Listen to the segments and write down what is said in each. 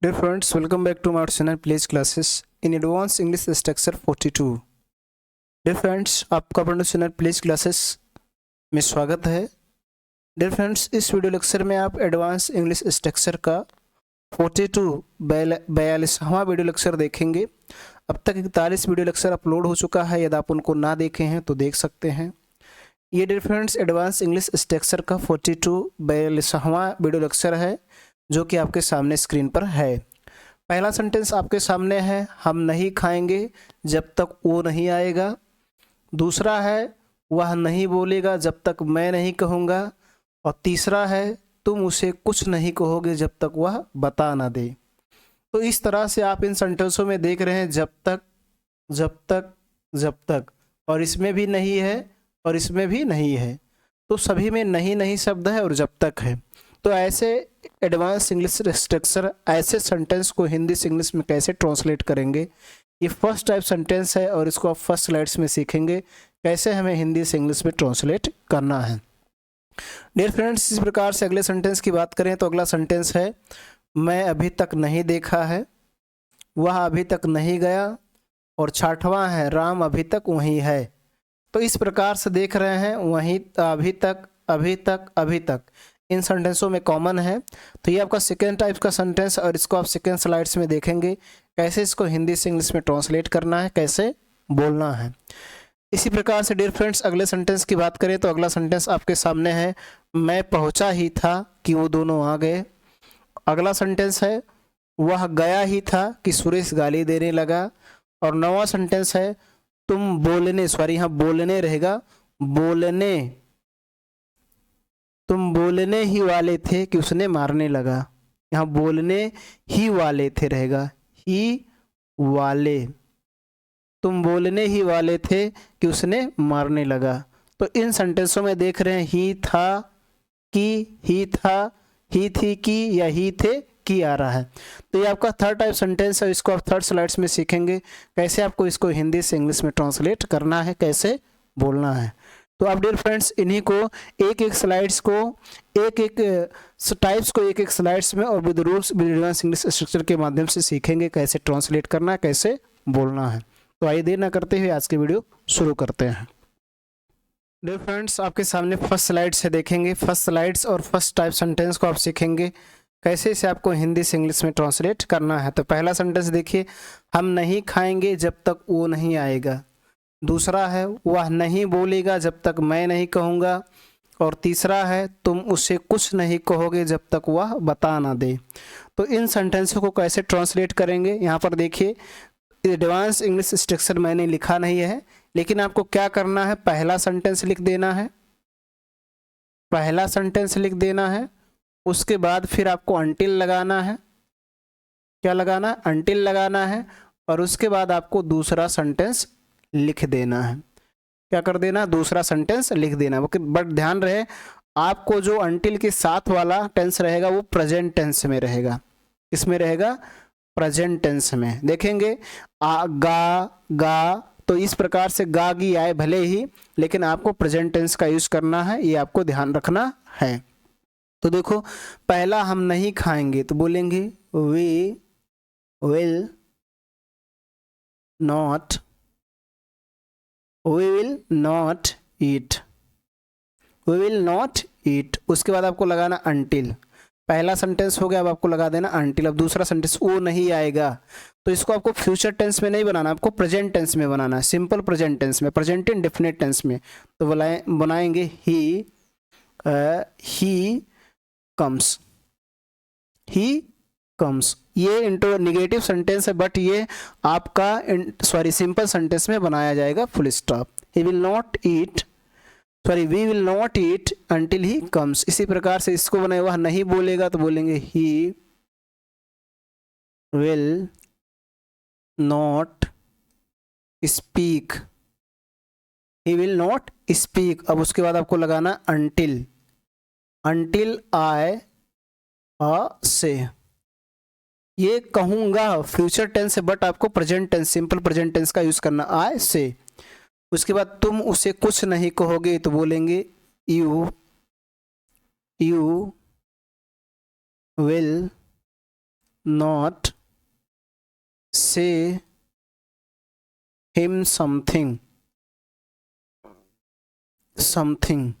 Dear friends, welcome back to my channel Place Classes in Advanced English Structure 42. Dear friends, आपका अपने channel place classes में स्वागत है। Dear friends, इस video lecture में आप एडवांस इंग्लिश स्ट्रक्चर का 42वां वीडियो लेक्चर देखेंगे। अब तक 41 वीडियो लेक्चर अपलोड हो चुका है, यदि आप उनको ना देखे हैं तो देख सकते हैं। ये dear friends advance English structure का 42वां वीडियो लेक्चर है जो कि आपके सामने स्क्रीन पर है। पहला सेंटेंस आपके सामने है, हम नहीं खाएंगे जब तक वो नहीं आएगा। दूसरा है, वह नहीं बोलेगा जब तक मैं नहीं कहूँगा। और तीसरा है, तुम उसे कुछ नहीं कहोगे जब तक वह बता ना दे। तो इस तरह से आप इन सेंटेंसों में देख रहे हैं जब तक, जब तक, जब तक, और इसमें भी नहीं है और इसमें भी नहीं है। तो सभी में नहीं नहीं शब्द है और जब तक है। तो ऐसे एडवांस इंग्लिश स्ट्रक्चर, ऐसे सेंटेंस को हिंदी से इंग्लिश में कैसे ट्रांसलेट करेंगे, ये फर्स्ट टाइप सेंटेंस है और इसको आप फर्स्ट स्लाइड्स में सीखेंगे कैसे हमें हिंदी से इंग्लिश में ट्रांसलेट करना है। डियर फ्रेंड्स, इस प्रकार से अगले सेंटेंस की बात करें तो अगला सेंटेंस है, मैं अभी तक नहीं देखा है, वह अभी तक नहीं गया। और छठवां है, राम अभी तक वहीं है। तो इस प्रकार से देख रहे हैं, वहीं, अभी तक, अभी तक, अभी तक, इन सेंटेंसों में कॉमन है। तो ये आपका सेकेंड टाइप का सेंटेंस और इसको आप सेकेंड स्लाइड्स में देखेंगे कैसे इसको हिंदी से इंग्लिश में ट्रांसलेट करना है, कैसे बोलना है। इसी प्रकार से डियर फ्रेंड्स अगले सेंटेंस की बात करें तो अगला सेंटेंस आपके सामने है, मैं पहुंचा ही था कि वो दोनों आ गए। अगला सेंटेंस है, वह गया ही था कि सुरेश गाली देने लगा। और नौवां सेंटेंस है, तुम बोलने, सॉरी यहाँ बोलने रहेगा, बोलने, तुम बोलने ही वाले थे कि उसने मारने लगा। यहाँ बोलने ही वाले थे रहेगा, ही वाले, तुम बोलने ही वाले थे कि उसने मारने लगा। तो इन सेंटेंसों में देख रहे हैं ही था कि, ही था, ही थी कि, या ही थे कि आ रहा है। तो ये आपका थर्ड टाइप सेंटेंस है, इसको आप थर्ड स्लाइड्स में सीखेंगे कैसे आपको इसको हिंदी से इंग्लिश में ट्रांसलेट करना है, कैसे बोलना है। तो आप डियर फ्रेंड्स इन्हीं को एक एक स्लाइड्स को, एक एक टाइप्स को एक एक स्लाइड्स में और with rules advance English structure के माध्यम से सीखेंगे कैसे ट्रांसलेट करना है, कैसे बोलना है। तो आइए देर ना करते हुए आज के वीडियो शुरू करते हैं। डियर फ्रेंड्स आपके सामने फर्स्ट स्लाइड से देखेंगे, फर्स्ट स्लाइड्स और फर्स्ट टाइप सेंटेंस को आप सीखेंगे कैसे इसे आपको हिंदी से इंग्लिश में ट्रांसलेट करना है। तो पहला सेंटेंस देखिए, हम नहीं खाएंगे जब तक वो नहीं आएगा। दूसरा है, वह नहीं बोलेगा जब तक मैं नहीं कहूँगा। और तीसरा है, तुम उसे कुछ नहीं कहोगे जब तक वह बता ना दे। तो इन सेंटेंसों को कैसे ट्रांसलेट करेंगे, यहाँ पर देखिए एडवांस इंग्लिश स्ट्रक्चर मैंने लिखा नहीं है, लेकिन आपको क्या करना है, पहला सेंटेंस लिख देना है, पहला सेंटेंस लिख देना है। उसके बाद फिर आपको अंटिल लगाना है, क्या लगाना, अंटिल लगाना है। और उसके बाद आपको दूसरा सेंटेंस लिख देना है, क्या कर देना, दूसरा सेंटेंस लिख देना। बट ध्यान रहे आपको जो अंटिल के साथ वाला टेंस रहेगा वो प्रेजेंट टेंस में रहेगा। इसमें रहेगा प्रेजेंट टेंस में। देखेंगे आ, गा, गा, तो इस प्रकार से गा गी आए भले ही, लेकिन आपको प्रेजेंट टेंस का यूज करना है, ये आपको ध्यान रखना है। तो देखो पहला, हम नहीं खाएंगे तो बोलेंगे we will not, we will not eat, we will not eat। उसके बाद आपको लगाना until। पहला सेंटेंस हो गया, अब आपको लगा देना until। अब दूसरा सेंटेंस, वो नहीं आएगा, तो इसको आपको फ्यूचर टेंस में नहीं बनाना, आपको प्रेजेंट टेंस में बनाना है, सिंपल प्रेजेंट टेंस में, प्रेजेंट इंडेफिनिट टेंस में। तो बनाएंगे ही कम्स, ही कम्स। ये इंटो निगेटिव सेंटेंस है, बट ये आपका सॉरी सिंपल सेंटेंस में बनाया जाएगा full stop. He will not eat, sorry we will not eat until he comes. इसी प्रकार से इसको बनाए, वह नहीं बोलेगा तो बोलेंगे ही will not speak, he will not speak. अब उसके बाद आपको लगाना अंटिल, अंटिल आई से। ये कहूँगा फ्यूचर टेंस है, बट आपको present tense, simple present tense का यूज करना, आई से। उसके बाद तुम उसे कुछ नहीं कहोगे तो बोलेंगे यू विल नॉट से him something, something,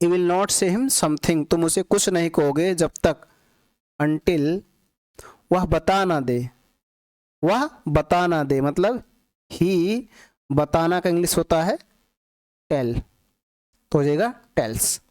you will not से हिम समथिंग, तुम उसे कुछ नहीं कहोगे जब तक, अंटिल वह बता ना दे, वह बता ना दे मतलब ही, बताना का इंग्लिश होता है टेल, तो हो जाएगा टेल्स।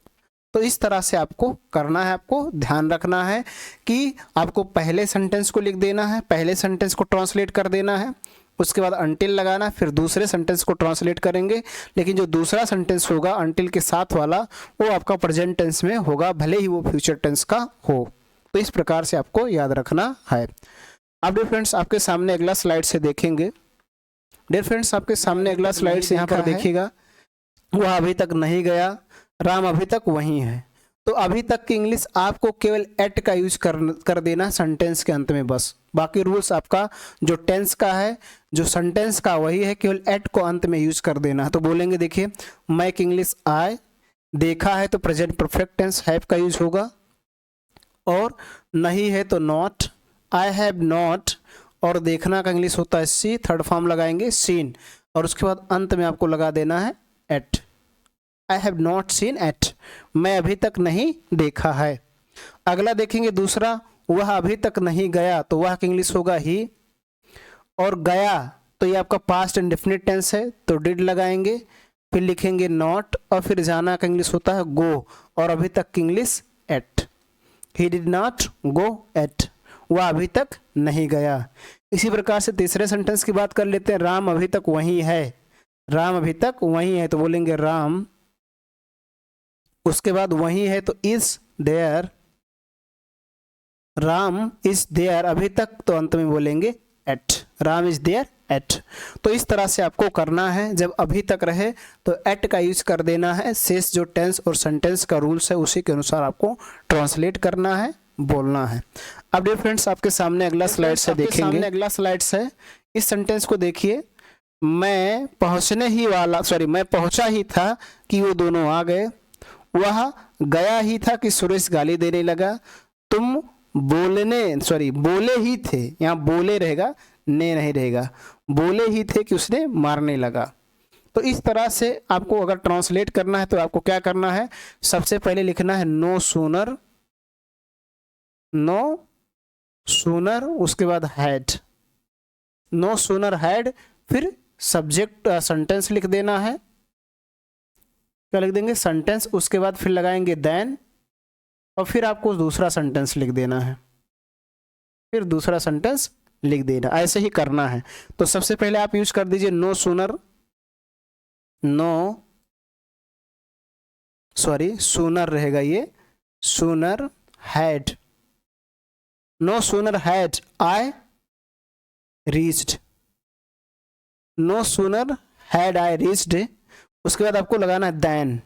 तो इस तरह से आपको करना है, आपको ध्यान रखना है कि आपको पहले सेंटेंस को लिख देना है, पहले सेंटेंस को ट्रांसलेट कर देना है, उसके बाद अंटिल लगाना, फिर दूसरे सेंटेंस को ट्रांसलेट करेंगे, लेकिन जो दूसरा सेंटेंस होगा अंटिल के साथ वाला वो आपका प्रेजेंट टेंस में होगा, भले ही वो फ्यूचर टेंस का हो। तो इस प्रकार से आपको याद रखना है। अब डियर फ्रेंड्स आपके सामने अगला स्लाइड से देखेंगे, डियर फ्रेंड्स आपके सामने अगला स्लाइड से यहाँ पर देखिएगा, वह अभी तक नहीं गया, राम अभी तक वहीं है। तो अभी तक की इंग्लिश आपको केवल एट का यूज कर देना सेंटेंस के अंत में बस, बाकी रूल्स आपका जो टेंस का है, जो सेंटेंस का वही है, केवल एट को अंत में यूज कर देना। तो बोलेंगे देखिए, मैक इंग्लिश आई, देखा है तो प्रेजेंट परफेक्ट टेंस हैव का यूज होगा, और नहीं है तो नॉट, आई हैव नॉट, और देखना का इंग्लिश होता है सी, थर्ड फॉर्म लगाएंगे सीन, और उसके बाद अंत में आपको लगा देना है yet, I have not seen yet, मैं अभी तक नहीं देखा है। अगला देखेंगे दूसरा, वह अभी तक नहीं गया, तो वह का इंग्लिश होगा ही, और गया तो ये आपका पास्ट इंडेफिनिट टेंस है तो डिड लगाएंगे, फिर लिखेंगे नॉट, और फिर जाना का इंग्लिश होता है गो, और अभी तक की English at, he did not go at, वह अभी तक नहीं गया। इसी प्रकार से तीसरे सेंटेंस की बात कर लेते हैं, राम अभी तक वहीं है, राम अभी तक वहीं है, तो बोलेंगे राम, उसके बाद वहीं है तो is there, Ram is there, अभी तक तो अंत में बोलेंगे yet, Ram is there yet. तो इस तरह से आपको करना है, जब अभी तक रहे तो एट का यूज कर देना है, शेष जो टेंस और सेंटेंस का रूल्स है उसी के अनुसार आपको ट्रांसलेट करना है, बोलना है। अब डियर फ्रेंड्स आपके सामने अगला स्लाइड से देखेंगे, अगला स्लाइड है, इस सेंटेंस को देखिए, मैं पहुंचने ही वाला, सॉरी मैं पहुंचा ही था कि वो दोनों आ गए, वह गया ही था कि सुरेश गाली देने लगा, तुम बोले ही थे, यहाँ बोले रहेगा, ने नहीं रहेगा, बोले ही थे कि उसने मारने लगा। तो इस तरह से आपको अगर ट्रांसलेट करना है तो आपको क्या करना है, सबसे पहले लिखना है नो सूनर, नो सूनर, उसके बाद हैड, नो सूनर हैड, फिर सब्जेक्ट सेंटेंस लिख देना है, क्या लिख देंगे सेंटेंस, उसके बाद फिर लगाएंगे देन, और फिर आपको दूसरा सेंटेंस लिख देना है, फिर दूसरा सेंटेंस लिख देना, ऐसे ही करना है। तो सबसे पहले आप यूज कर दीजिए नो सूनर, सूनर रहेगा ये, sooner had, no sooner had I reached, no sooner had I reached, उसके बाद आपको लगाना है देन,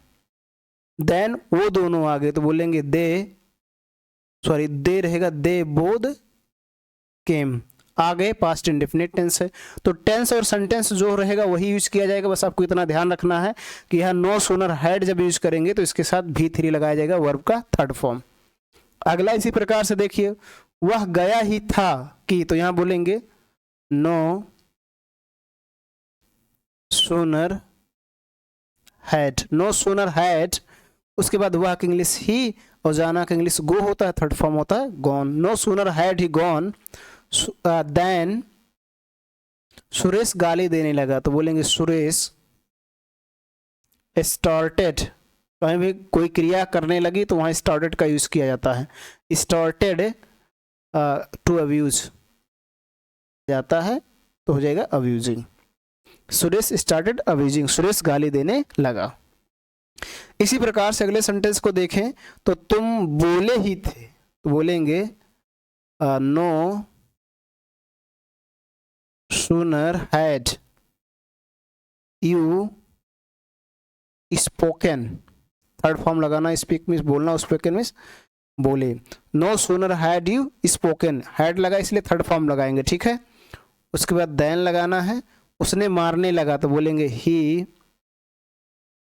देन वो दोनों आ गए तो बोलेंगे दे रहेगा, दे बोथ केम, आ गए, पास्ट इंडेफिनिट टेंस है। तो टेंस और सेंटेंस जो रहेगा वही यूज किया जाएगा, बस आपको इतना ध्यान रखना है कि यहाँ नो सूनर हैड जब यूज करेंगे तो इसके साथ V3 लगाया जाएगा, वर्ब का थर्ड फॉर्म। अगला इसी प्रकार से देखिए, वह गया ही था कि, तो यहां बोलेंगे no sooner had, no sooner had, उसके बाद वह का इंग्लिश ही, और जाना का इंग्लिश गो होता है, थर्ड फॉर्म होता है gone, no sooner had he gone then Suresh गाली देने लगा, तो बोलेंगे सुरेश स्टार्टेड, कहीं भी कोई क्रिया करने लगी तो वहां स्टार्टेड का यूज किया जाता है, स्टार्टेड टू अब्यूज जाता है तो हो जाएगा abusing, Suresh started abusing, Suresh गाली देने लगा। इसी प्रकार से अगले सेंटेंस को देखें, तो तुम बोले ही थे, तो बोलेंगे no sooner had you spoken, third form लगाना, स्पीक मीन्स बोलना, स्पोकन मीन्स बोले, no sooner had you spoken, had लगा इसलिए थर्ड फॉर्म लगाएंगे, ठीक है। उसके बाद देन लगाना है, उसने मारने लगा, तो बोलेंगे ही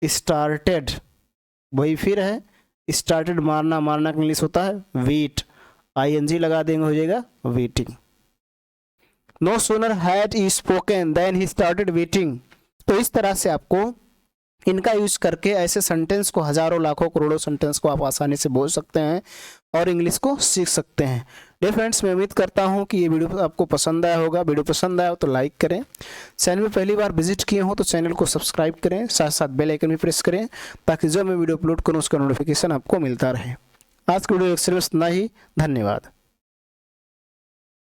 स्टार्टेड, वही फिर है स्टार्टेड, मारना, मारना का इंग्लिश होता है वीट, ING लगा देंगे, हो जाएगा waiting. No sooner had he spoken then he started waiting. तो इस तरह से आपको इनका यूज करके ऐसे सेंटेंस को, हजारों लाखों करोड़ों सेंटेंस को आप आसानी से बोल सकते हैं और इंग्लिश को सीख सकते हैं। डियर फ्रेंड्स, मैं उम्मीद करता हूं कि ये वीडियो आपको पसंद आया होगा। वीडियो पसंद आया हो तो लाइक करें, चैनल में पहली बार विजिट किए हो तो चैनल को सब्सक्राइब करें, साथ साथ बेल आइकन भी प्रेस करें ताकि जब मैं वीडियो अपलोड करूं उसका नोटिफिकेशन आपको मिलता रहे। आज की वीडियो लेक्चर में इतना ही, धन्यवाद।